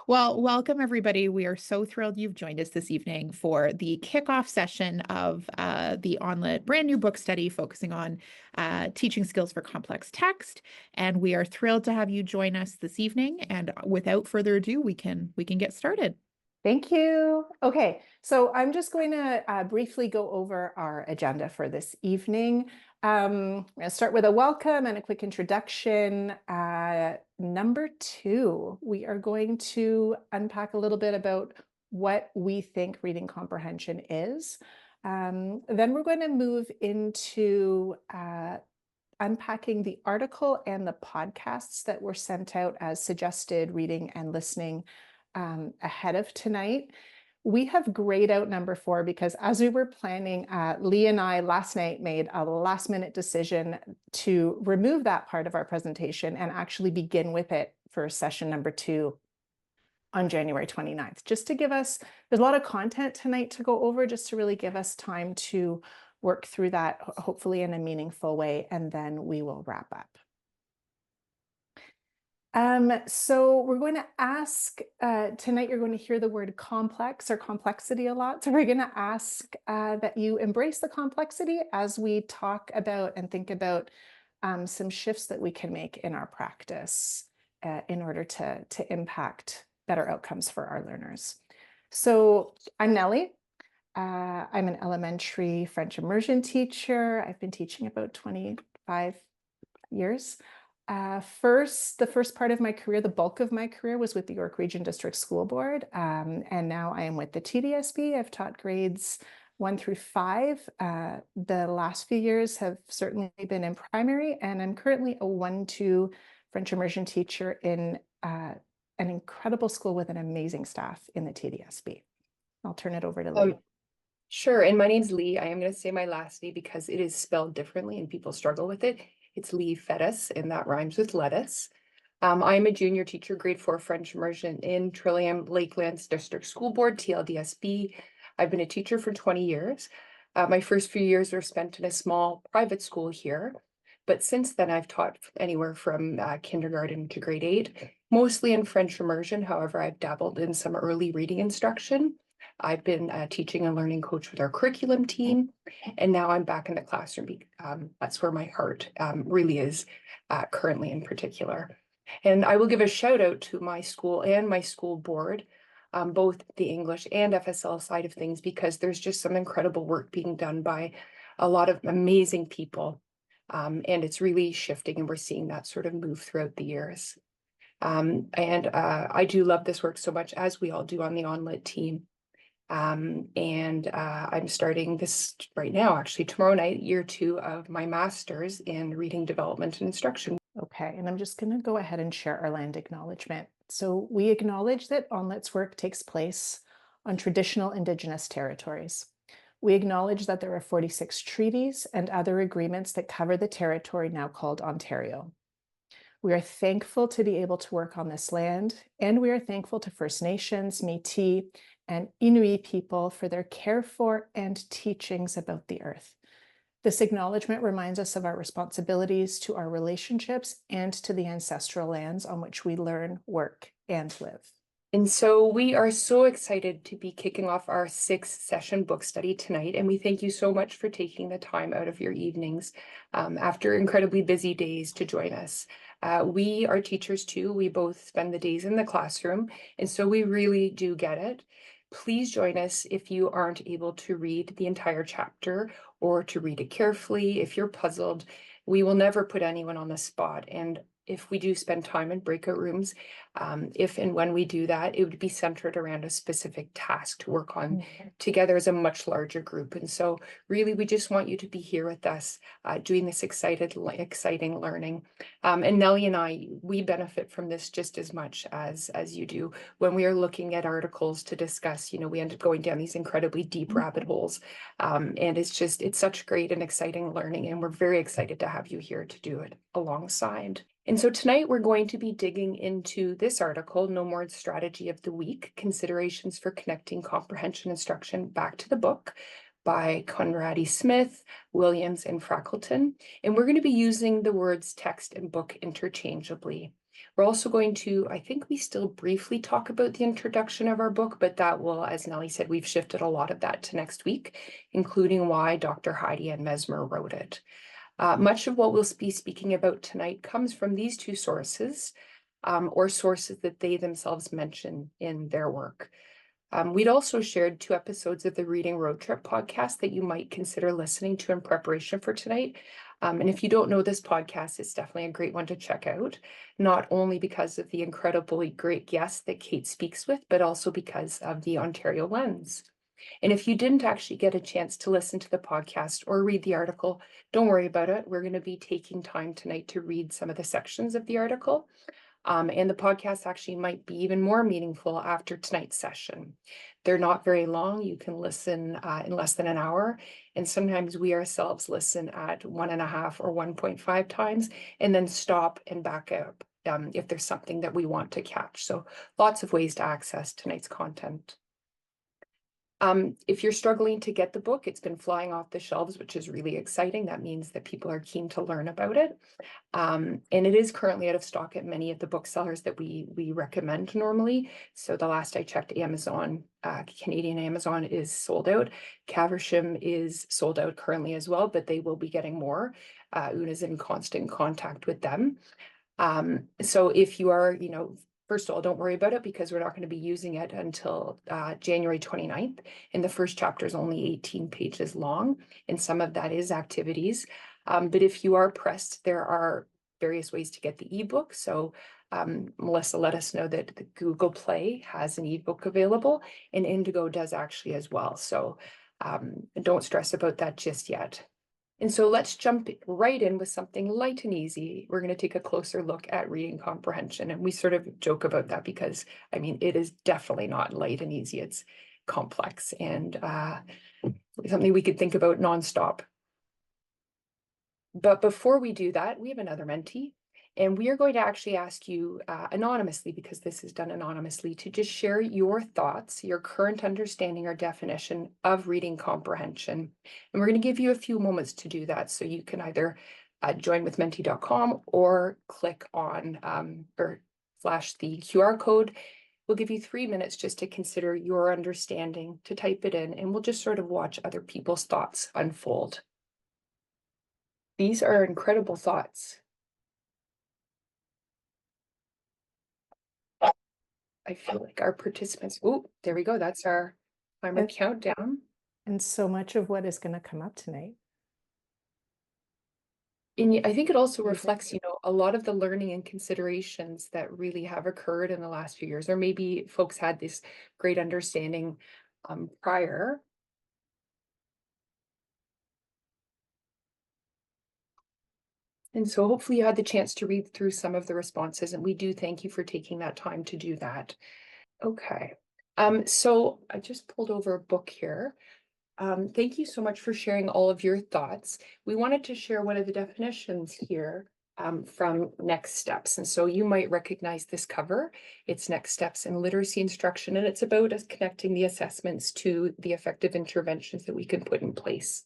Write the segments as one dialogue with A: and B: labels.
A: Well, welcome everybody. We are so thrilled you've joined us this evening for the kickoff session of the ONlit brand new book study focusing on teaching skills for complex text. And we are thrilled to have you join us this evening. And without further ado, we can get started.
B: Thank you. Okay, so I'm just going to briefly go over our agenda for this evening. I'm going to start with a welcome and a quick introduction. Number 2, we are going to unpack a little bit about what we think reading comprehension is. Then we're going to move into unpacking the article and the podcasts that were sent out as suggested reading and listening ahead of tonight. We have grayed out number 4 because as we were planning, Leigh and I last night made a last minute decision to remove that part of our presentation and actually begin with it for session number 2 on January 29th, just to give us, there's a lot of content tonight to go over, just to really give us time to work through that, hopefully in a meaningful way, and then we will wrap up. So we're going to ask, tonight you're going to hear the word complex or complexity a lot. So we're going to ask that you embrace the complexity as we talk about and think about some shifts that we can make in our practice in order to impact better outcomes for our learners. So I'm Nellie. I'm an elementary French immersion teacher. I've been teaching about 25 years. The first part of my career, the bulk of my career was with the York Region District School Board. And now I am with the TDSB. I've taught grades 1 through 5. The last few years have certainly been in primary, and I'm currently a 1-2 French immersion teacher in an incredible school with an amazing staff in the TDSB. I'll turn it over to Leigh.
C: Sure. And my name's Leigh. I am going to say my last name because it is spelled differently and people struggle with it. It's Leigh Fettes, and that rhymes with lettuce. I'm a junior teacher, grade 4 French immersion in Trillium Lakelands District School Board, TLDSB. I've been a teacher for 20 years. My first few years were spent in a small private school here. But since then, I've taught anywhere from kindergarten to grade 8, mostly in French immersion. However, I've dabbled in some early reading instruction. I've been teaching and learning coach with our curriculum team, and now I'm back in the classroom. That's where my heart really is currently in particular. And I will give a shout out to my school and my school board, both the English and FSL side of things, because there's just some incredible work being done by a lot of amazing people. And it's really shifting, and we're seeing that sort of move throughout the years. I do love this work so much, as we all do on the ONlit team. I'm starting this right now, actually tomorrow night, year 2 of my master's in reading development and instruction.
B: Okay, and I'm just going to go ahead and share our land acknowledgement. So we acknowledge that ONLIT's work takes place on traditional Indigenous territories. We acknowledge that there are 46 treaties and other agreements that cover the territory now called Ontario. We are thankful to be able to work on this land, and we are thankful to First Nations, Métis, and Inuit people for their care for and teachings about the earth. This acknowledgement reminds us of our responsibilities to our relationships and to the ancestral lands on which we learn, work, and live.
C: And so we are so excited to be kicking off our 6th session book study tonight. And we thank you so much for taking the time out of your evenings after incredibly busy days to join us. We are teachers too. We both spend the days in the classroom. And so we really do get it. Please join us if you aren't able to read the entire chapter or to read it carefully. If you're puzzled, we will never put anyone on the spot. And if we do spend time in breakout rooms, if and when we do that, it would be centered around a specific task to work on together as a much larger group. And so really, we just want you to be here with us doing this exciting learning. And Nellie and I, we benefit from this just as much as you do. When we are looking at articles to discuss, we end up going down these incredibly deep rabbit holes. And it's such great and exciting learning. And we're very excited to have you here to do it alongside. And so tonight we're going to be digging into this article, No More Strategy of the Week, Considerations for Connecting Comprehension Instruction Back to the Book by Conradi Smith, Williams, and Frackleton. And we're going to be using the words text and book interchangeably. We're also going to, I think we still briefly talk about the introduction of our book, but that will, as Nellie said, we've shifted a lot of that to next week, including why Dr. Heidi Anne Mesmer wrote it. Much of what we'll be speaking about tonight comes from these two sources, or sources that they themselves mention in their work. We'd also shared 2 episodes of the Reading Road Trip podcast that you might consider listening to in preparation for tonight. And if you don't know this podcast, it's definitely a great one to check out, not only because of the incredibly great guests that Kate speaks with, but also because of the Ontario lens. And if you didn't actually get a chance to listen to the podcast or read the article, don't worry about it. We're going to be taking time tonight to read some of the sections of the article. And the podcast actually might be even more meaningful after tonight's session. They're not very long. You can listen in less than an hour. And sometimes we ourselves listen at 1.5 or 1.5 times and then stop and back up if there's something that we want to catch. So lots of ways to access tonight's content. If you're struggling to get the book, it's been flying off the shelves, which is really exciting. That means that people are keen to learn about it. And it is currently out of stock at many of the booksellers that we recommend normally. So the last I checked, Amazon, Canadian Amazon is sold out. Caversham is sold out currently as well, but they will be getting more. Una's in constant contact with them. So if you are, first of all, don't worry about it because we're not going to be using it until January 29th. And the first chapter is only 18 pages long, and some of that is activities. But if you are pressed, there are various ways to get the ebook. So Melissa let us know that the Google Play has an ebook available, and Indigo does actually as well. So don't stress about that just yet. And so let's jump right in with something light and easy. We're going to take a closer look at reading comprehension. And we sort of joke about that because, it is definitely not light and easy. It's complex and something we could think about nonstop. But before we do that, we have another mentee. And we are going to actually ask you anonymously, because this is done anonymously, to just share your thoughts, your current understanding or definition of reading comprehension. And we're going to give you a few moments to do that. So you can either join with menti.com or click on or flash the QR code. We'll give you 3 minutes just to consider your understanding, to type it in, and we'll just sort of watch other people's thoughts unfold. These are incredible thoughts. I feel like our participants, oh, there we go. That's our timer countdown.
B: And so much of what is going to come up tonight.
C: And I think it also reflects, a lot of the learning and considerations that really have occurred in the last few years, or maybe folks had this great understanding prior. And so hopefully you had the chance to read through some of the responses, and we do thank you for taking that time to do that. Okay. So I just pulled over a book here. Thank you so much for sharing all of your thoughts. We wanted to share one of the definitions here from Next Steps. And so you might recognize this cover. It's Next Steps in Literacy Instruction, and it's about us connecting the assessments to the effective interventions that we can put in place.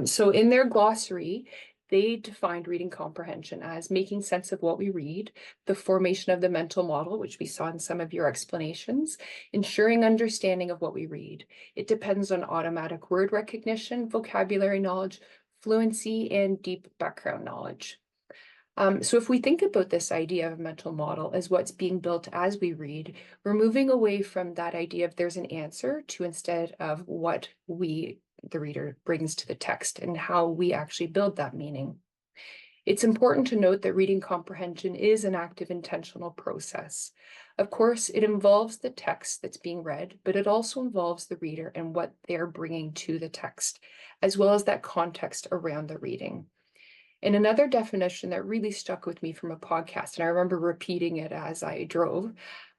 C: So in their glossary, they defined reading comprehension as making sense of what we read, the formation of the mental model, which we saw in some of your explanations, ensuring understanding of what we read. It depends on automatic word recognition, vocabulary knowledge, fluency, and deep background knowledge. So if we think about this idea of a mental model as what's being built as we read, we're moving away from that idea of there's an answer to instead of what the reader brings to the text and how we actually build that meaning. It's important to note that reading comprehension is an active, intentional process. Of course, it involves the text that's being read, but it also involves the reader and what they're bringing to the text, as well as that context around the reading. And another definition that really stuck with me from a podcast, and I remember repeating it as I drove,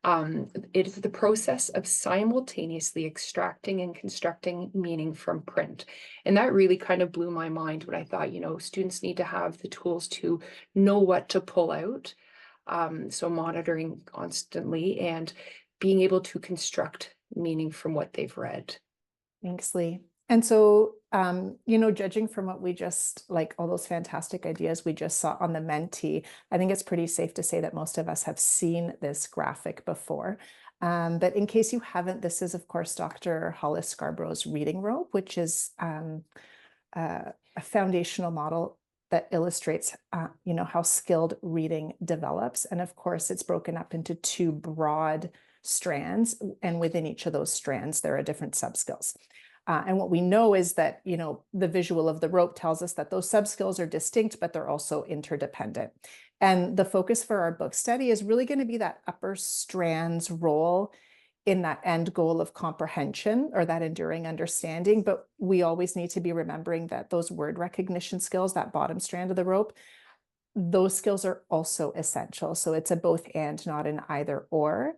C: it is the process of simultaneously extracting and constructing meaning from print. And that really kind of blew my mind when I thought, students need to have the tools to know what to pull out. So monitoring constantly and being able to construct meaning from what they've read.
B: Thanks, Leigh. And so Judging from what we just, like all those fantastic ideas we just saw on the Menti, I think it's pretty safe to say that most of us have seen this graphic before. But in case you haven't, this is, of course, Dr. Hollis Scarborough's reading rope, which is a foundational model that illustrates, how skilled reading develops. And of course, it's broken up into two broad strands. And within each of those strands, there are different subskills. And what we know is that, the visual of the rope tells us that those subskills are distinct, but they're also interdependent. And the focus for our book study is really going to be that upper strand's role in that end goal of comprehension, or that enduring understanding. But we always need to be remembering that those word recognition skills, that bottom strand of the rope, those skills are also essential. So it's a both and, not an either or.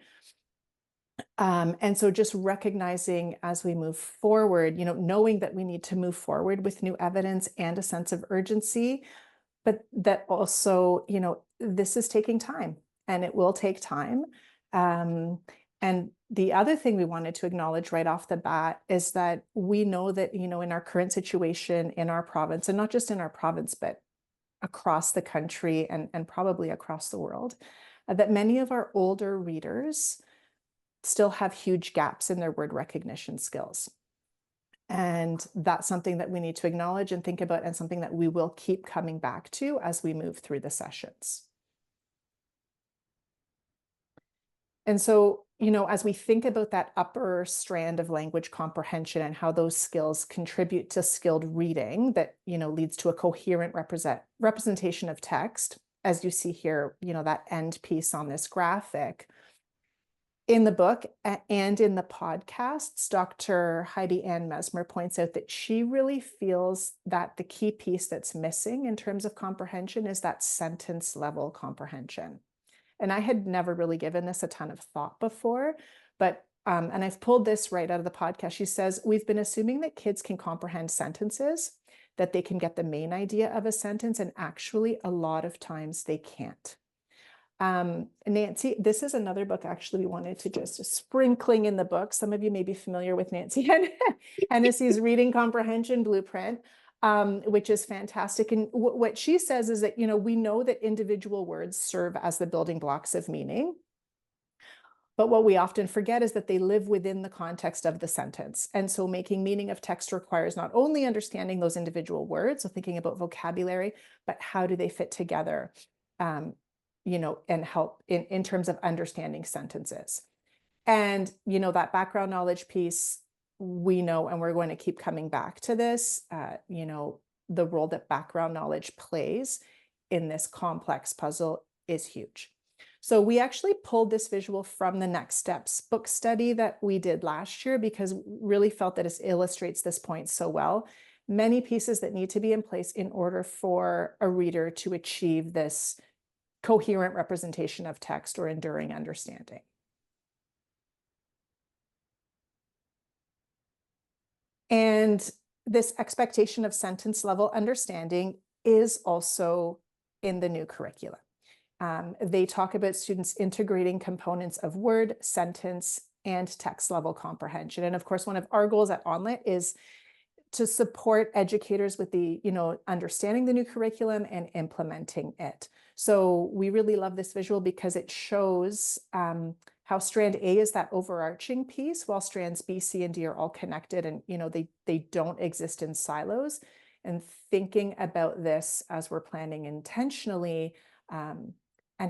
B: And so just recognizing as we move forward, knowing that we need to move forward with new evidence and a sense of urgency, but that also, this is taking time, and it will take time. And the other thing we wanted to acknowledge right off the bat is that we know that, in our current situation in our province, and not just in our province, but across the country and probably across the world, that many of our older readers still have huge gaps in their word recognition skills. And that's something that we need to acknowledge and think about, and something that we will keep coming back to as we move through the sessions. And so, as we think about that upper strand of language comprehension and how those skills contribute to skilled reading that, leads to a coherent representation of text, as you see here, that end piece on this graphic. In the book and in the podcasts, Dr. Heidi Anne Mesmer points out that she really feels that the key piece that's missing in terms of comprehension is that sentence level comprehension. And I had never really given this a ton of thought before, but, and I've pulled this right out of the podcast. She says, we've been assuming that kids can comprehend sentences, that they can get the main idea of a sentence, and actually a lot of times they can't. Nancy, this is another book actually we wanted to just sprinkling in the book. Some of you may be familiar with Nancy Hennessy's Reading Comprehension Blueprint, which is fantastic. And what she says is that, we know that individual words serve as the building blocks of meaning. But what we often forget is that they live within the context of the sentence. And so making meaning of text requires not only understanding those individual words, so thinking about vocabulary, but how do they fit together? And help in terms of understanding sentences. And, that background knowledge piece, we know, and we're going to keep coming back to this, the role that background knowledge plays in this complex puzzle is huge. So we actually pulled this visual from the Next Steps book study that we did last year, because we really felt that it illustrates this point so well. Many pieces that need to be in place in order for a reader to achieve this coherent representation of text or enduring understanding. And this expectation of sentence level understanding is also in the new curriculum. They talk about students integrating components of word, sentence, and text level comprehension. And of course, one of our goals at ONlit is to support educators with the, understanding the new curriculum and implementing it. So we really love this visual because it shows how strand A is that overarching piece, while strands B, C, and D are all connected, and they don't exist in silos. And thinking about this as we're planning intentionally, and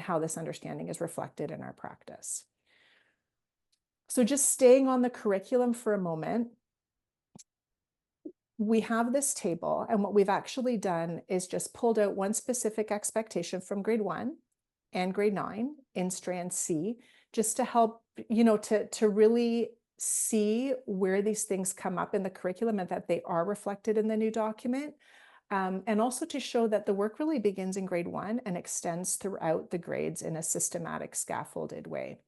B: how this understanding is reflected in our practice. So just staying on the curriculum for a moment, we have this table, and what we've actually done is just pulled out one specific expectation from grade 1 and grade 9 in strand C, just to help, to really see where these things come up in the curriculum and that they are reflected in the new document. And also to show that the work really begins in grade 1 and extends throughout the grades in a systematic, scaffolded way.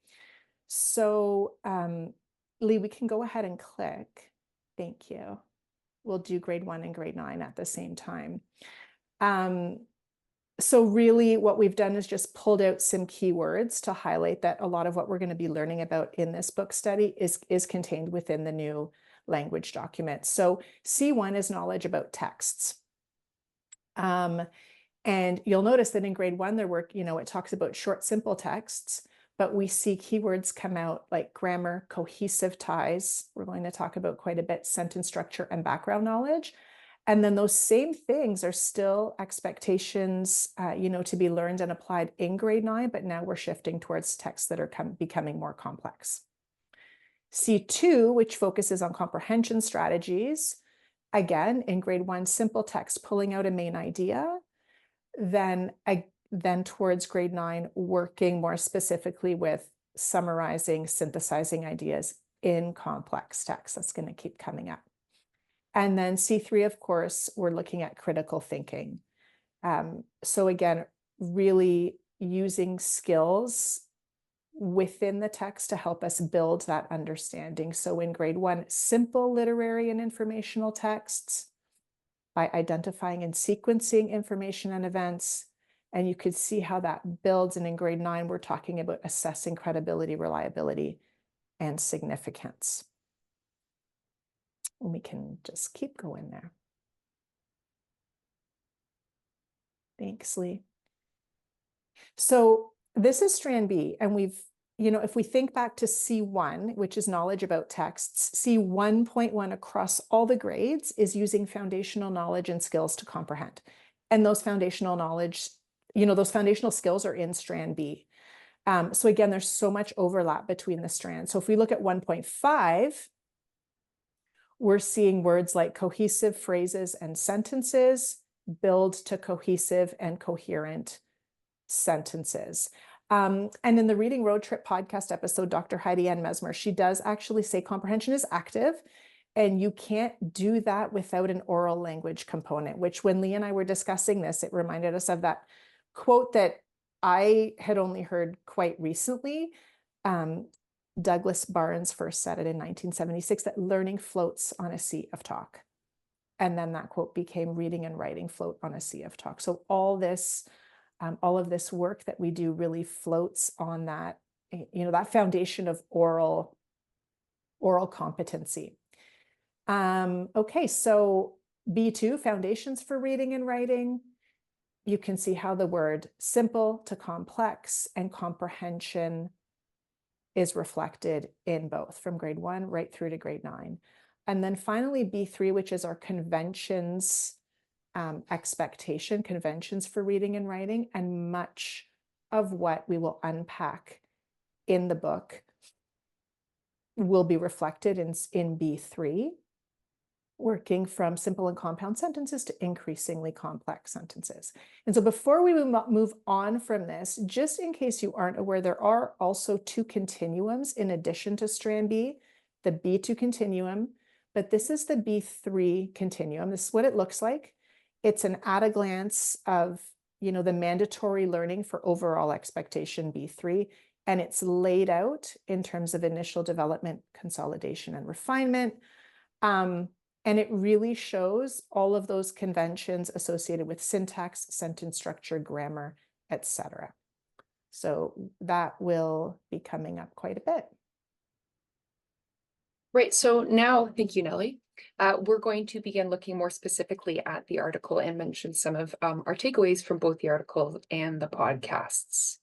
B: So, Leigh, we can go ahead and click. Thank you. We'll do grade 1 and grade 9 at the same time. So really what we've done is just pulled out some keywords to highlight that a lot of what we're going to be learning about in this book study is contained within the new language documents. So C1 is knowledge about texts. And you'll notice that in grade 1, their work, it talks about short, simple texts, but we see keywords come out like grammar, cohesive ties. We're going to talk about quite a bit, sentence structure and background knowledge. And then those same things are still expectations, to be learned and applied in grade 9, but now we're shifting towards texts that are becoming more complex. C2, which focuses on comprehension strategies, again, in grade 1, simple text, pulling out a main idea, then towards grade 9, working more specifically with summarizing, synthesizing ideas in complex text. That's going to keep coming up. And then C3, of course, we're looking at critical thinking. So again, really using skills within the text to help us build that understanding. So in grade 1, simple literary and informational texts by identifying and sequencing information and events. And you could see how that builds. And in grade 9, we're talking about assessing credibility, reliability, and significance. And we can just keep going there. Thanks, Leigh. So this is strand B, and if we think back to C1, which is knowledge about texts, C1.1 across all the grades is using foundational knowledge and skills to comprehend. And those foundational knowledge, those foundational skills are in strand B. So again, there's so much overlap between the strands. So if we look at 1.5, we're seeing words like cohesive phrases and sentences build to cohesive and coherent sentences. And in the Reading Road Trip podcast episode, Dr. Heidi Anne Mesmer, she does actually say comprehension is active, and you can't do that without an oral language component, which when Leigh and I were discussing this, it reminded us of that quote that I had only heard quite recently. Douglas Barnes first said it in 1976, that learning floats on a sea of talk. And then that quote became reading and writing float on a sea of talk. So all of this work that we do really floats on that, that foundation of oral competency. Okay, so B2, foundations for reading and writing. You can see how the word simple to complex and comprehension is reflected in both from grade 1 right through to grade 9. And then finally B3, which is our conventions, conventions for reading and writing, and much of what we will unpack in the book will be reflected in B3, working from simple and compound sentences to increasingly complex sentences. And so before we move on from this, just in case you aren't aware, there are also 2 continuums in addition to strand B, the B2 continuum, but this is the B3 continuum. This is what it looks like. It's an at a glance of, the mandatory learning for overall expectation B3, and it's laid out in terms of initial development, consolidation, and refinement. And it really shows all of those conventions associated with syntax, sentence structure, grammar, etc. So that will be coming up quite a bit.
C: Right, so now, thank you, Nellie. We're going to begin looking more specifically at the article and mention some of our takeaways from both the article and the podcasts.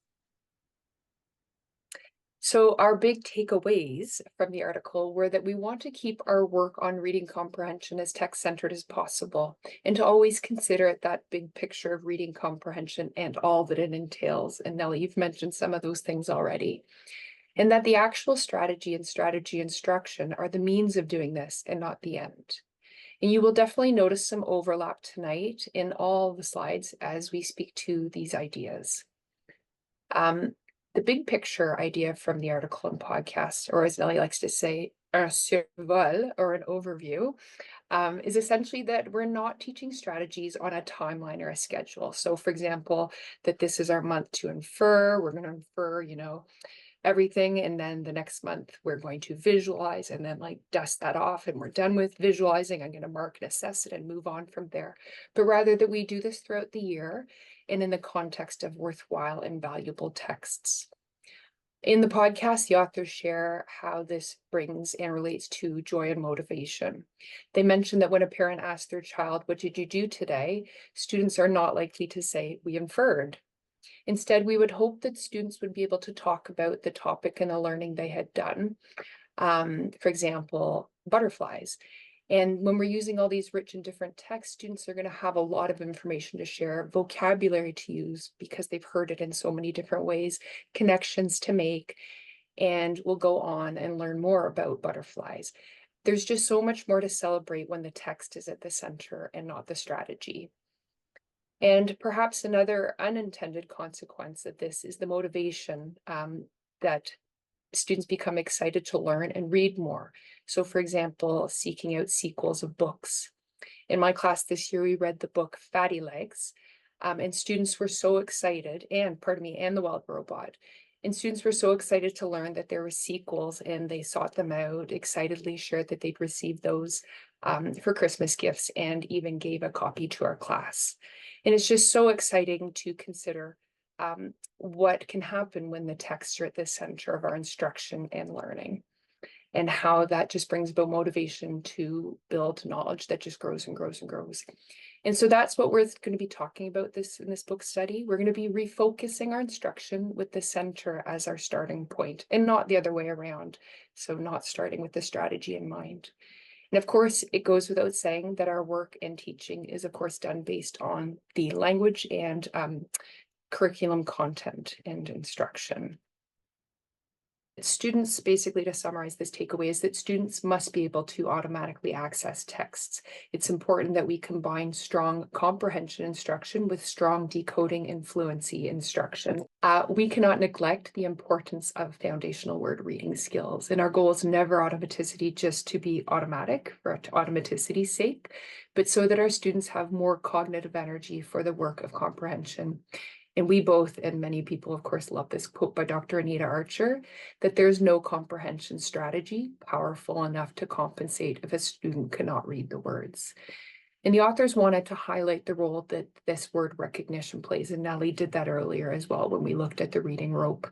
C: So our big takeaways from the article were that we want to keep our work on reading comprehension as text-centered as possible, and to always consider that big picture of reading comprehension and all that it entails. And Nellie, you've mentioned some of those things already. And that the actual strategy and strategy instruction are the means of doing this and not the end. And you will definitely notice some overlap tonight in all the slides as we speak to these ideas. The big picture idea from the article and podcast, or as Nellie likes to say, un survol, or an overview, is essentially that we're not teaching strategies on a timeline or a schedule. So for example, that this is our month to infer, we're going to infer, everything, and then the next month we're going to visualize and then dust that off, and we're done with visualizing. I'm going to mark and assess it and move on from there. But rather that we do this throughout the year and in the context of worthwhile and valuable texts. In the podcast, the authors share how this brings and relates to joy and motivation. They mention that when a parent asks their child, "What did you do today?" students are not likely to say, "We inferred." Instead, we would hope that students would be able to talk about the topic and the learning they had done. For example, butterflies. And when we're using all these rich and different texts, students are going to have a lot of information to share, vocabulary to use because they've heard it in so many different ways, connections to make, and we'll go on and learn more about butterflies. There's just so much more to celebrate when the text is at the center and not the strategy. And perhaps another unintended consequence of this is the motivation that students become excited to learn and read more. So for example, seeking out sequels of books. In my class this year, we read the book Fatty Legs, and students were so excited, and the Wild Robot. And students were so excited to learn that there were sequels, and they sought them out, excitedly shared that they'd received those for Christmas gifts, and even gave a copy to our class. And it's just so exciting to consider what can happen when the texts are at the center of our instruction and learning, and how that just brings about motivation to build knowledge that just grows and grows and grows. And so that's what we're going to be talking about in this book study. We're going to be refocusing our instruction with the center as our starting point and not the other way around. So not starting with the strategy in mind. And of course, it goes without saying that our work and teaching is, of course, done based on the language and curriculum content and instruction. Students, basically to summarize this takeaway, is that students must be able to automatically access texts. It's important that we combine strong comprehension instruction with strong decoding and fluency instruction. We cannot neglect the importance of foundational word reading skills, and our goal is never automaticity just to be automatic for automaticity's sake, but so that our students have more cognitive energy for the work of comprehension. And we both, and many people, of course, love this quote by Dr. Anita Archer, that there's no comprehension strategy powerful enough to compensate if a student cannot read the words. And the authors wanted to highlight the role that this word recognition plays, and Nellie did that earlier as well when we looked at the reading rope.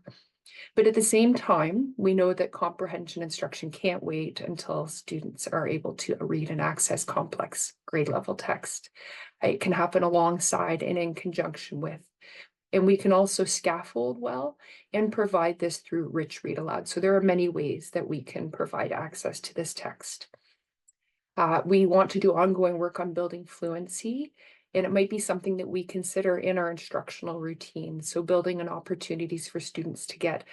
C: But at the same time, we know that comprehension instruction can't wait until students are able to read and access complex grade level text. It can happen alongside and in conjunction with. And we can also scaffold well and provide this through rich read aloud. So there are many ways that we can provide access to this text. We want to do ongoing work on building fluency, and it might be something that we consider in our instructional routine. So building on opportunities for students to get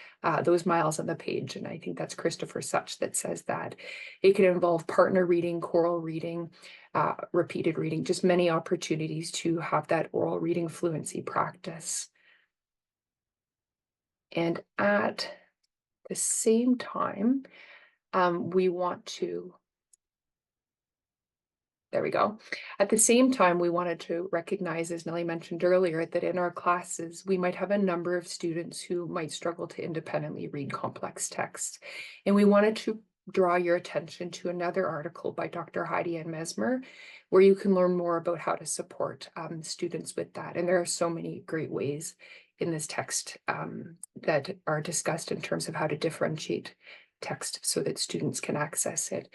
C: those miles on the page. And I think that's Christopher Such that says that. It can involve partner reading, choral reading, repeated reading, just many opportunities to have that oral reading fluency practice. And at the same time, we want to, there we go. At the same time, we wanted to recognize, as Nellie mentioned earlier, that in our classes, we might have a number of students who might struggle to independently read complex text. And we wanted to draw your attention to another article by Dr. Heidi Anne Mesmer, where you can learn more about how to support students with that. And there are so many great ways in this text that are discussed in terms of how to differentiate text so that students can access it.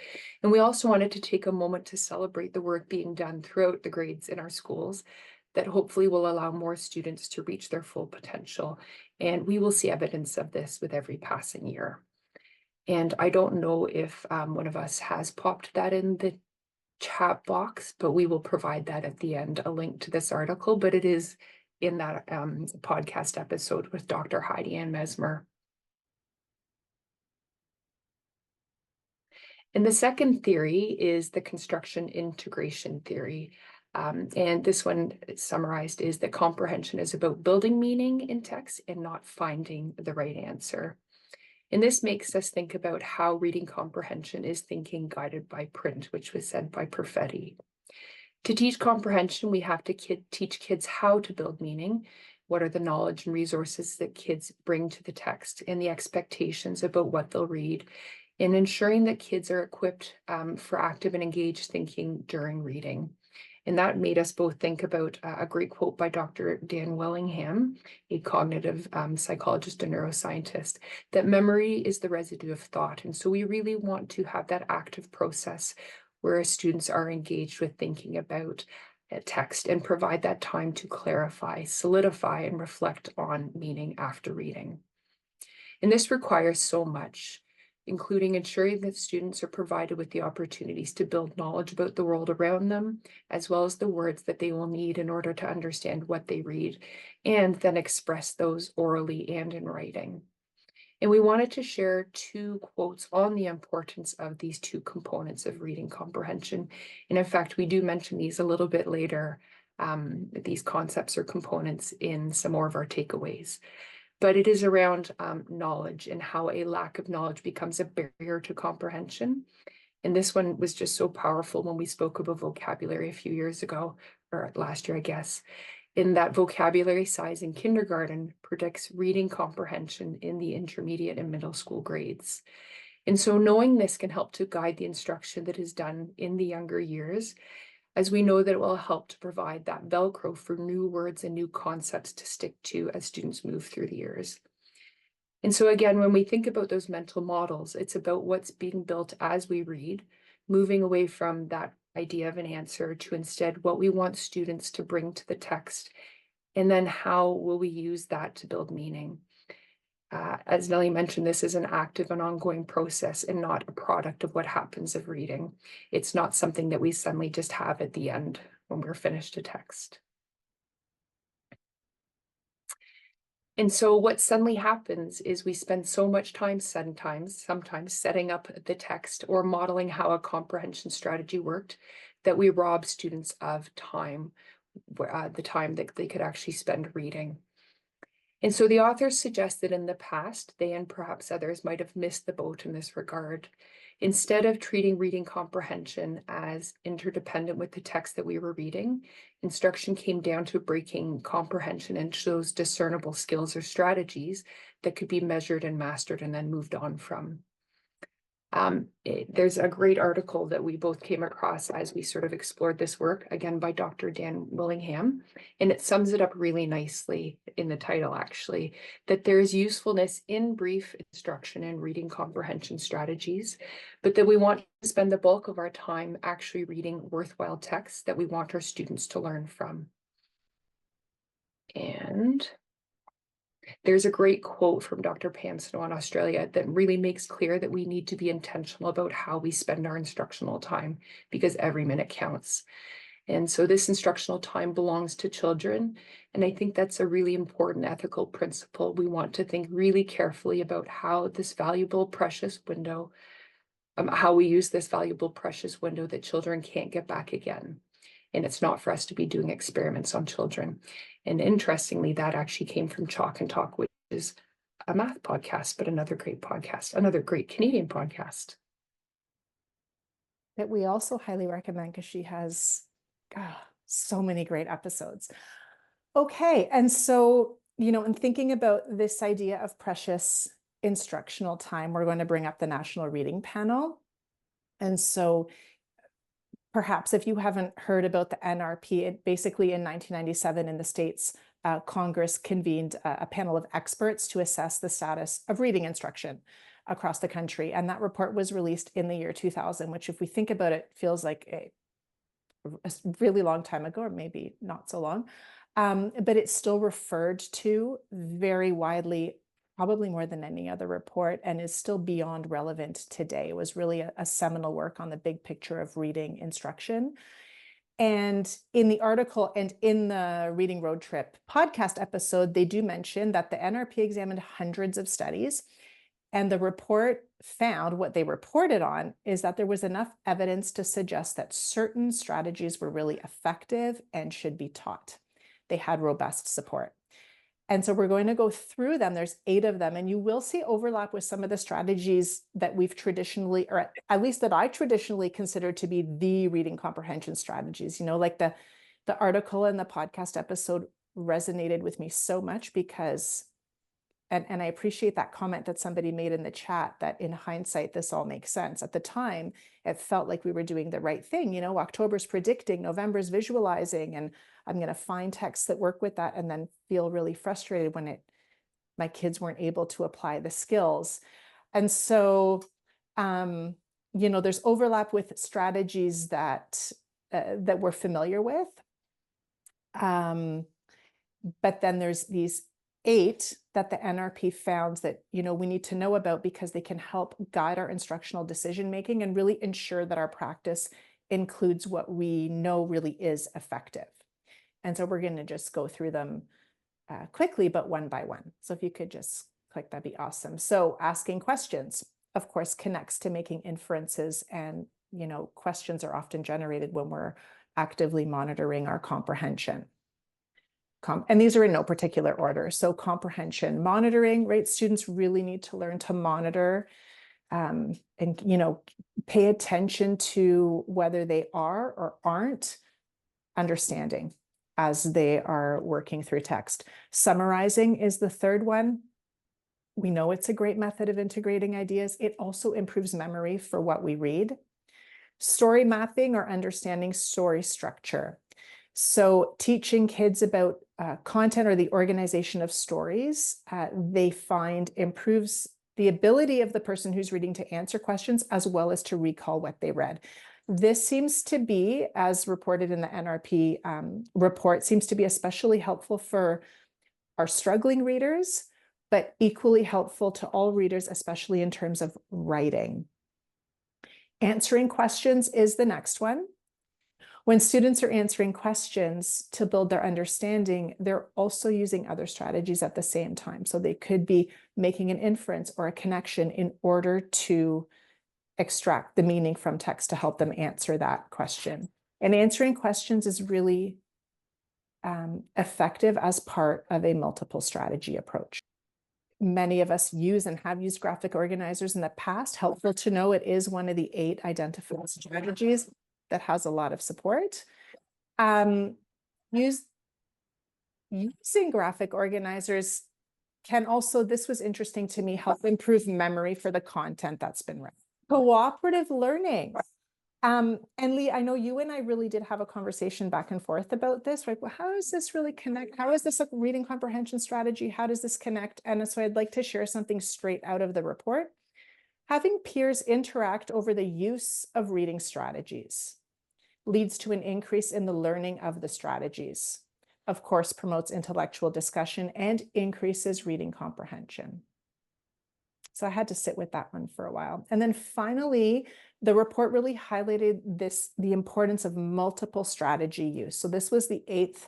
C: And we also wanted to take a moment to celebrate the work being done throughout the grades in our schools that hopefully will allow more students to reach their full potential. And we will see evidence of this with every passing year. And I don't know if one of us has popped that in the chat box, but we will provide that at the end, a link to this article, but it is in that podcast episode with Dr. Heidi Anne Mesmer. And the second theory is the construction integration theory. And this one summarized is that comprehension is about building meaning in text and not finding the right answer. And this makes us think about how reading comprehension is thinking guided by print, which was said by Fettes. To teach comprehension, we have to teach kids how to build meaning. What are the knowledge and resources that kids bring to the text and the expectations about what they'll read, and ensuring that kids are equipped for active and engaged thinking during reading. And that made us both think about a great quote by Dr. Dan Willingham, a cognitive psychologist and neuroscientist, that memory is the residue of thought. And so we really want to have that active process where students are engaged with thinking about a text and provide that time to clarify, solidify, and reflect on meaning after reading. And this requires so much, including ensuring that students are provided with the opportunities to build knowledge about the world around them, as well as the words that they will need in order to understand what they read, and then express those orally and in writing. And we wanted to share 2 quotes on the importance of these 2 components of reading comprehension. And in fact, we do mention these a little bit later, these concepts or components in some more of our takeaways. But it is around knowledge and how a lack of knowledge becomes a barrier to comprehension. And this one was just so powerful when we spoke about vocabulary a few years ago, or last year, I guess, in that vocabulary size in kindergarten predicts reading comprehension in the intermediate and middle school grades. And so knowing this can help to guide the instruction that is done in the younger years, as we know that it will help to provide that Velcro for new words and new concepts to stick to as students move through the years. And so again, when we think about those mental models, it's about what's being built as we read, moving away from that idea of an answer to instead what we want students to bring to the text, and then how will we use that to build meaning. As Nellie mentioned, this is an active and ongoing process and not a product of what happens of reading. It's not something that we suddenly just have at the end when we're finished a text. And so what suddenly happens is we spend so much time sometimes setting up the text or modeling how a comprehension strategy worked that we rob students of time, the time that they could actually spend reading. And so the authors suggest that in the past, they and perhaps others might have missed the boat in this regard. Instead of treating reading comprehension as interdependent with the text that we were reading, instruction came down to breaking comprehension into those discernible skills or strategies that could be measured and mastered and then moved on from. There's a great article that we both came across as we sort of explored this work, again by Dr. Dan Willingham, and it sums it up really nicely in the title, actually, that there is usefulness in brief instruction and reading comprehension strategies, but that we want to spend the bulk of our time actually reading worthwhile texts that we want our students to learn from. And there's a great quote from Dr. Pam Snow in Australia that really makes clear that we need to be intentional about how we spend our instructional time, because every minute counts. And so this instructional time belongs to children. And I think that's a really important ethical principle. We want to think really carefully about how this valuable, precious window, how we use this valuable, precious window that children can't get back again. And it's not for us to be doing experiments on children. And interestingly, that actually came from Chalk and Talk, which is a math podcast, but another great podcast, another great Canadian podcast.
B: That we also highly recommend because she has so many great episodes. Okay, and so, in thinking about this idea of precious instructional time, we're going to bring up the National Reading Panel. And so perhaps if you haven't heard about the NRP, it basically in 1997 in the States, Congress convened a panel of experts to assess the status of reading instruction across the country. And that report was released in the year 2000, which if we think about it, feels like a really long time ago, or maybe not so long. But it's still referred to very widely, probably more than any other report, and is still beyond relevant today. It was really a seminal work on the big picture of reading instruction. And in the article and in the Reading Road Trip podcast episode, they do mention that the NRP examined hundreds of studies, and the report found, what they reported on is that there was enough evidence to suggest that certain strategies were really effective and should be taught. They had robust support. And so we're going to go through them. There's 8 of them, and you will see overlap with some of the strategies that we've traditionally, or at least that I traditionally consider to be the reading comprehension strategies. Like the article and the podcast episode resonated with me so much because and I appreciate that comment that somebody made in the chat, that in hindsight, this all makes sense. At the time, it felt like we were doing the right thing. You know, October's predicting, November's visualizing, and I'm going to find texts that work with that, and then feel really frustrated when my kids weren't able to apply the skills. And so, you know, there's overlap with strategies that we're familiar with. But then there's these 8 that the NRP found that, you know, we need to know about, because they can help guide our instructional decision making and really ensure that our practice includes what we know really is effective. And so we're going to just go through them quickly, but one by one. So if you could just click, that'd be awesome. So asking questions, of course, connects to making inferences, and, you know, questions are often generated when we're actively monitoring our comprehension. And these are in no particular order. So comprehension, monitoring, right? Students really need to learn to monitor and, you know, pay attention to whether they are or aren't understanding as they are working through text. Summarizing is the third one. We know it's a great method of integrating ideas. It also improves memory for what we read. Story mapping, or understanding story structure. So teaching kids about content or the organization of stories, they find improves the ability of the person who's reading to answer questions as well as to recall what they read. This seems to be, as reported in the NRP report, seems to be especially helpful for our struggling readers, but equally helpful to all readers, especially in terms of writing. Answering questions is the next one. When students are answering questions to build their understanding, they're also using other strategies at the same time. So they could be making an inference or a connection in order to extract the meaning from text to help them answer that question. And answering questions is really effective as part of a multiple strategy approach. Many of us use and have used graphic organizers in the past. Helpful to know it is one of the 8 identified strategies that has a lot of support. Using graphic organizers can also, this was interesting to me, help improve memory for the content that's been read. Cooperative learning. And Leigh, I know you and I really did have a conversation back and forth about this, right? Well, how does this really connect? How is this a reading comprehension strategy? How does this connect? And so I'd like to share something straight out of the report. Having peers interact over the use of reading strategies leads to an increase in the learning of the strategies. Of course, promotes intellectual discussion and increases reading comprehension. So I had to sit with that one for a while. And then finally, the report really highlighted the importance of multiple strategy use. So this was the 8th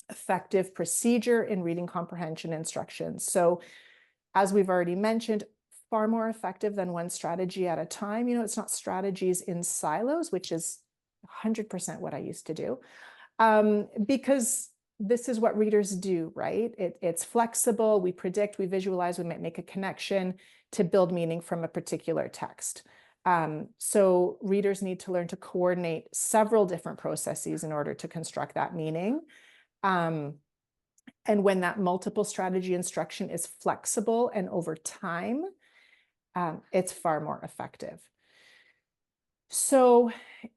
B: effective procedure in reading comprehension instructions. So as we've already mentioned, far more effective than one strategy at a time. You know, it's not strategies in silos, which is 100% what I used to do, because this is what readers do, right? It's flexible. We predict, we visualize, we might make a connection to build meaning from a particular text. So readers need to learn to coordinate several different processes in order to construct that meaning. And when that multiple strategy instruction is flexible and over time, it's far more effective. So,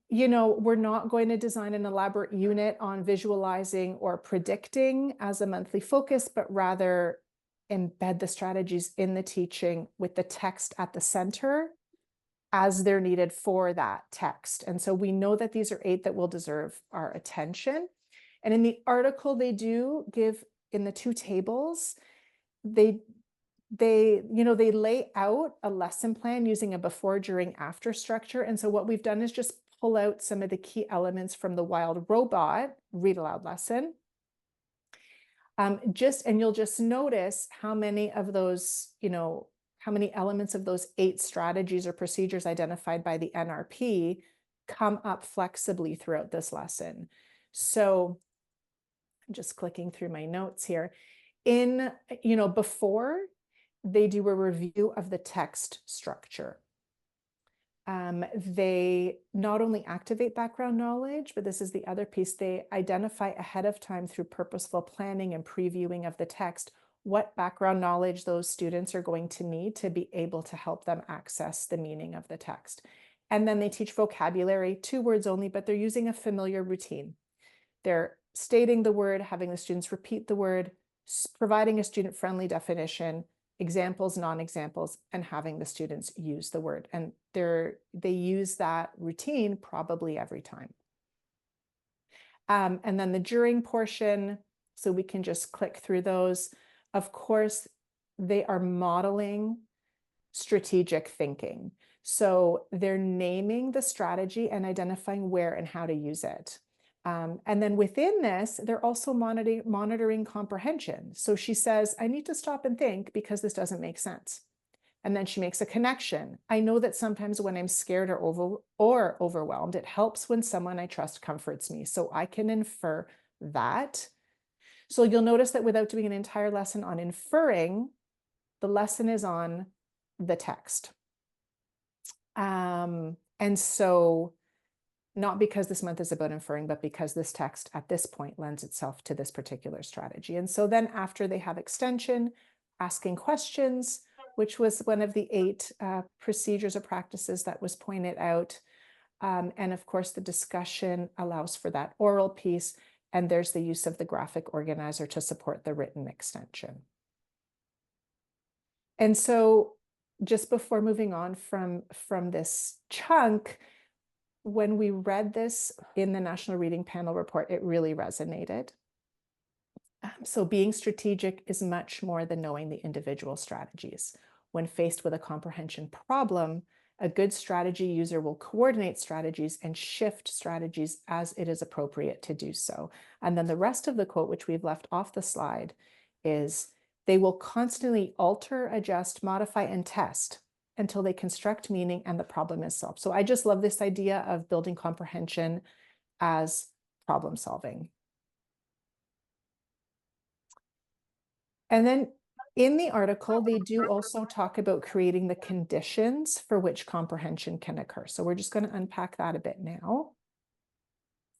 B: you know, we're not going to design an elaborate unit on visualizing or predicting as a monthly focus, but rather embed the strategies in the teaching with the text at the center as they're needed for that text. And so we know that these are 8 that will deserve our attention. And in the article, they do give, in the 2 tables, they lay out a lesson plan using a before, during, after structure. And so what we've done is just pull out some of the key elements from the Wild Robot read aloud lesson. And you'll just notice how many of those, how many elements of those 8 strategies or procedures identified by the NRP come up flexibly throughout this lesson. So I'm just clicking through my notes here. Before, they do a review of the text structure. They not only activate background knowledge, but this is the other piece, they identify ahead of time through purposeful planning and previewing of the text what background knowledge those students are going to need to be able to help them access the meaning of the text. And then they teach vocabulary, 2 words only, but they're using a familiar routine. They're stating the word, having the students repeat the word, providing a student-friendly definition, examples, non-examples, and having the students use the word. And they use that routine probably every time. And then the during portion, so we can just click through those. Of course, they are modeling strategic thinking. So they're naming the strategy and identifying where and how to use it. And then within this, they're also monitoring comprehension. So she says, I need to stop and think because this doesn't make sense. And then she makes a connection. I know that sometimes when I'm scared or overwhelmed, it helps when someone I trust comforts me. So I can infer that. So you'll notice that without doing an entire lesson on inferring, the lesson is on the text. And so not because this month is about inferring, but because this text at this point lends itself to this particular strategy. And so then after they have extension, asking questions, which was one of the 8 procedures or practices that was pointed out. And of course, the discussion allows for that oral piece. And there's the use of the graphic organizer to support the written extension. And so just before moving on from this chunk, when we read this in the National Reading Panel report, it really resonated. So being strategic is much more than knowing the individual strategies. When faced with a comprehension problem, a good strategy user will coordinate strategies and shift strategies as it is appropriate to do so. And then the rest of the quote, which we've left off the slide, is they will constantly alter, adjust, modify, and test until they construct meaning and the problem is solved. So I just love this idea of building comprehension as problem solving. And then in the article, they do also talk about creating the conditions for which comprehension can occur. So we're just going to unpack that a bit now.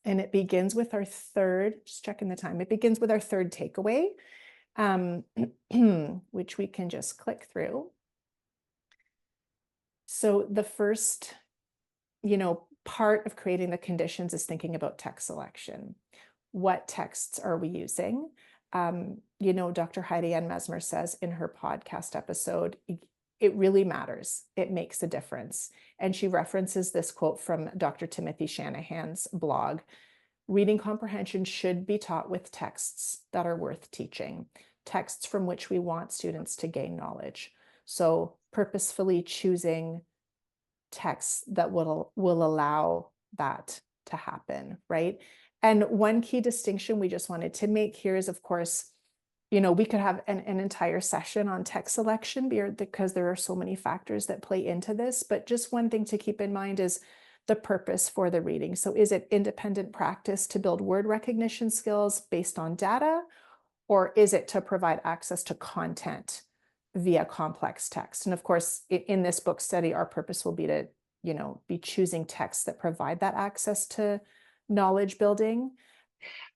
B: And it begins with our third, just checking the time, it begins with our third takeaway, which we can just click through. So the first, part of creating the conditions is thinking about text selection. What texts are we using? Dr. Heidi Anne Mesmer says in her podcast episode, it really matters. It makes a difference. And she references this quote from Dr. Timothy Shanahan's blog. Reading comprehension should be taught with texts that are worth teaching, texts from which we want students to gain knowledge. So purposefully choosing texts that will allow that to happen, right? And one key distinction we just wanted to make here is, of course, we could have an entire session on text selection because there are so many factors that play into this. But just one thing to keep in mind is the purpose for the reading. So is it independent practice to build word recognition skills based on data, or is it to provide access to content via complex text? And of course, in this book study, our purpose will be to, be choosing texts that provide that access to knowledge building.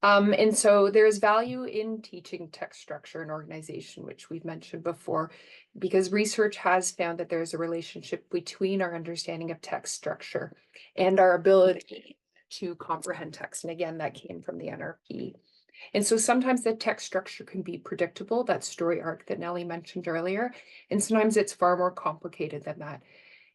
C: And so there's value in teaching text structure and organization, which we've mentioned before, because research has found that there's a relationship between our understanding of text structure and our ability to comprehend text. And again, that came from the NRP. And so sometimes the text structure can be predictable, that story arc that Nellie mentioned earlier, and sometimes it's far more complicated than that.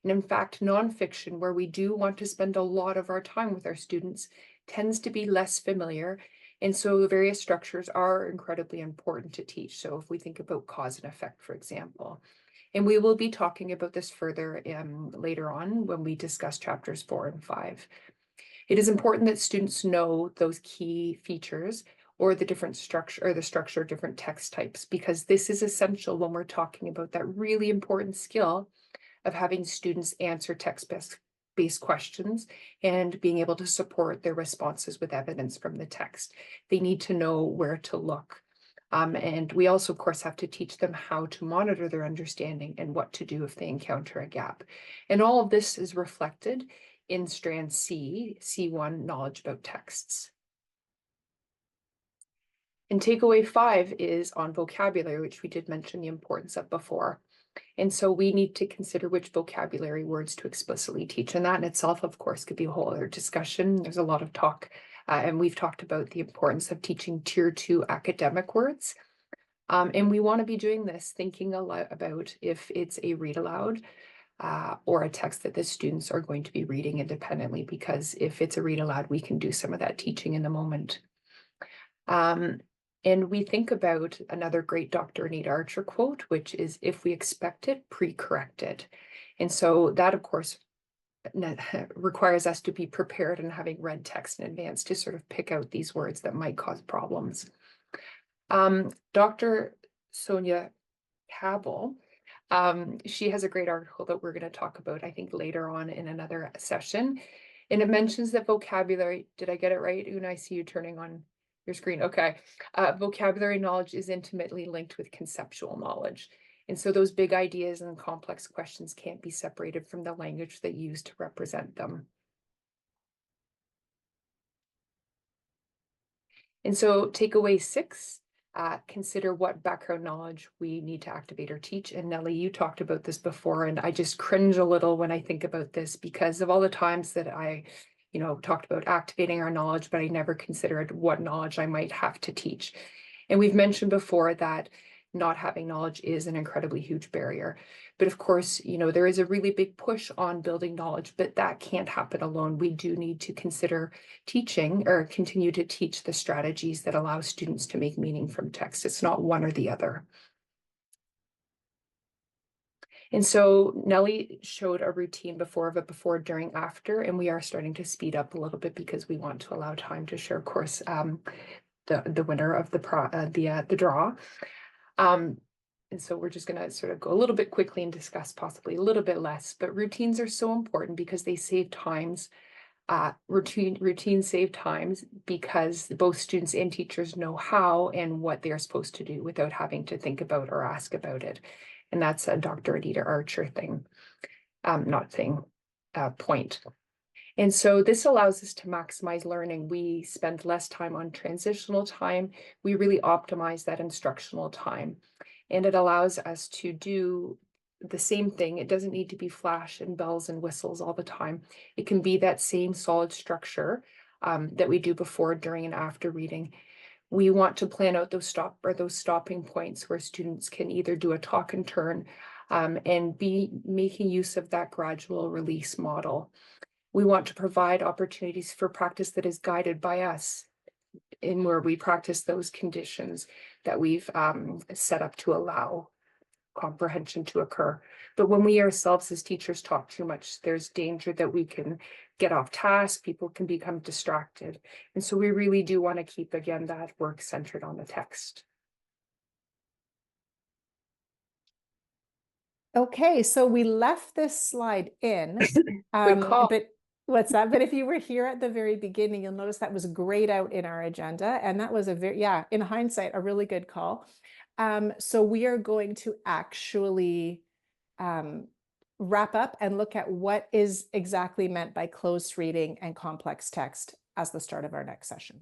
C: And in fact, nonfiction, where we do want to spend a lot of our time with our students, tends to be less familiar. And so the various structures are incredibly important to teach. So if we think about cause and effect, for example, and we will be talking about this further later on when we discuss chapters 4 and 5. It is important that students know those key features or the different structure or the structure of different text types, because this is essential when we're talking about that really important skill of having students answer text-based questions and being able to support their responses with evidence from the text. They need to know where to look. And we also, of course, have to teach them how to monitor their understanding and what to do if they encounter a gap. And all of this is reflected in strand C, C1, knowledge about texts. And takeaway 5 is on vocabulary, which we did mention the importance of before. And so we need to consider which vocabulary words to explicitly teach. And that in itself, of course, could be a whole other discussion. There's a lot of talk, and we've talked about the importance of teaching tier 2 academic words. And we want to be doing this thinking a lot about if it's a read aloud or a text that the students are going to be reading independently, because if it's a read aloud, we can do some of that teaching in the moment. And we think about another great Dr. Anita Archer quote, which is, if we expect it, pre-correct it. And so that, of course, requires us to be prepared and having read text in advance to sort of pick out these words that might cause problems. Dr. Sonia Cabell, she has a great article that we're going to talk about, I think, later on in another session. And it mentions that vocabulary, did I get it right? Una, I see you turning on your screen. Okay. Vocabulary knowledge is intimately linked with conceptual knowledge. And so those big ideas and complex questions can't be separated from the language they use to represent them. And so takeaway 6, consider what background knowledge we need to activate or teach. And Nellie, you talked about this before, and I just cringe a little when I think about this because of all the times that I talked about activating our knowledge, but I never considered what knowledge I might have to teach. And we've mentioned before that not having knowledge is an incredibly huge barrier. But of course, there is a really big push on building knowledge, but that can't happen alone. We do need to consider teaching or continue to teach the strategies that allow students to make meaning from text. It's not one or the other. And so Nellie showed a routine before of a before, during, after, and we are starting to speed up a little bit because we want to allow time to share, of course, the winner of the draw. And so we're just going to sort of go a little bit quickly and discuss possibly a little bit less, but routines are so important because they save times. Routines save times because both students and teachers know how and what they're supposed to do without having to think about or ask about it. And that's a Dr. Anita Archer thing, point. And so this allows us to maximize learning. We spend less time on transitional time. We really optimize that instructional time. And it allows us to do the same thing. It doesn't need to be flash and bells and whistles all the time. It can be that same solid structure that we do before, during, and after reading. We want to plan out those stopping points where students can either do a talk and turn and be making use of that gradual release model. We want to provide opportunities for practice that is guided by us, in where we practice those conditions that we've set up to allow comprehension to occur. But when we ourselves as teachers talk too much, there's danger that we can get off task, people can become distracted. And so we really do want to keep, again, that work centered on the text.
B: Okay, so we left this slide in,
C: Good call.
B: but what's that? But if you were here at the very beginning, you'll notice that was grayed out in our agenda. And that was in hindsight, a really good call. So we are going to actually wrap up and look at what is exactly meant by close reading and complex text as the start of our next session.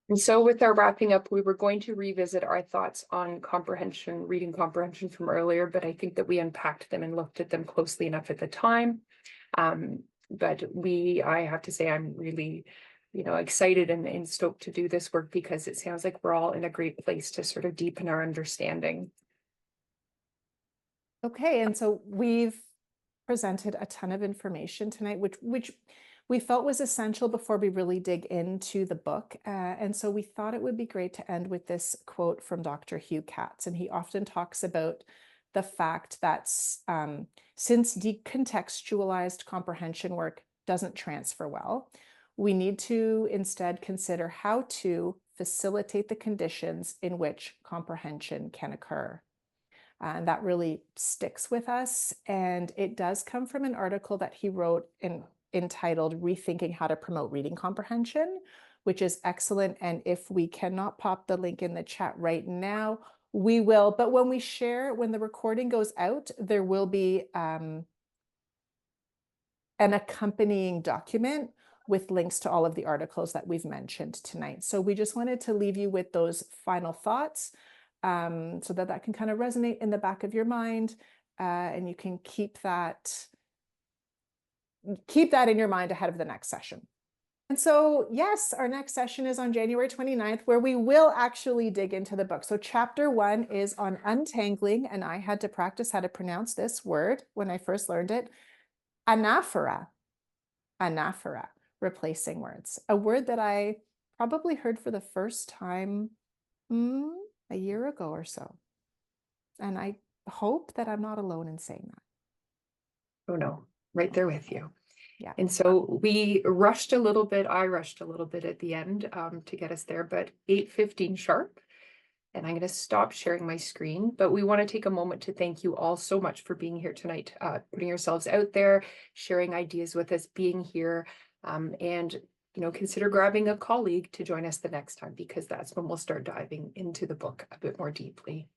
C: And so with our wrapping up, we were going to revisit our thoughts on comprehension, reading comprehension from earlier, but I think that we unpacked them and looked at them closely enough at the time. But I have to say, I'm really, excited and stoked to do this work because it sounds like we're all in a great place to sort of deepen our understanding.
B: Okay, and so we've presented a ton of information tonight, which we felt was essential before we really dig into the book. And so we thought it would be great to end with this quote from Dr. Hugh Katz. And he often talks about the fact that since decontextualized comprehension work doesn't transfer well, we need to instead consider how to facilitate the conditions in which comprehension can occur. And that really sticks with us. And it does come from an article that he wrote entitled Rethinking How to Promote Reading Comprehension, which is excellent. And if we cannot pop the link in the chat right now, we will. But when the recording goes out, there will be an accompanying document with links to all of the articles that we've mentioned tonight. So we just wanted to leave you with those final thoughts so that that can kind of resonate in the back of your mind, and you can keep that in your mind ahead of the next session. And so, yes, our next session is on January 29th, where we will actually dig into the book. So chapter 1 is on untangling, and I had to practice how to pronounce this word when I first learned it. Anaphora, replacing words. A word that I probably heard for the first time a year ago or so. And I hope that I'm not alone in saying that.
C: Oh no, right there with you.
B: Yeah.
C: And so we rushed a little bit. I rushed a little bit at the end to get us there, but 8:15 sharp. And I'm going to stop sharing my screen, but we want to take a moment to thank you all so much for being here tonight, putting yourselves out there, sharing ideas with us, being here, and consider grabbing a colleague to join us the next time, because that's when we'll start diving into the book a bit more deeply.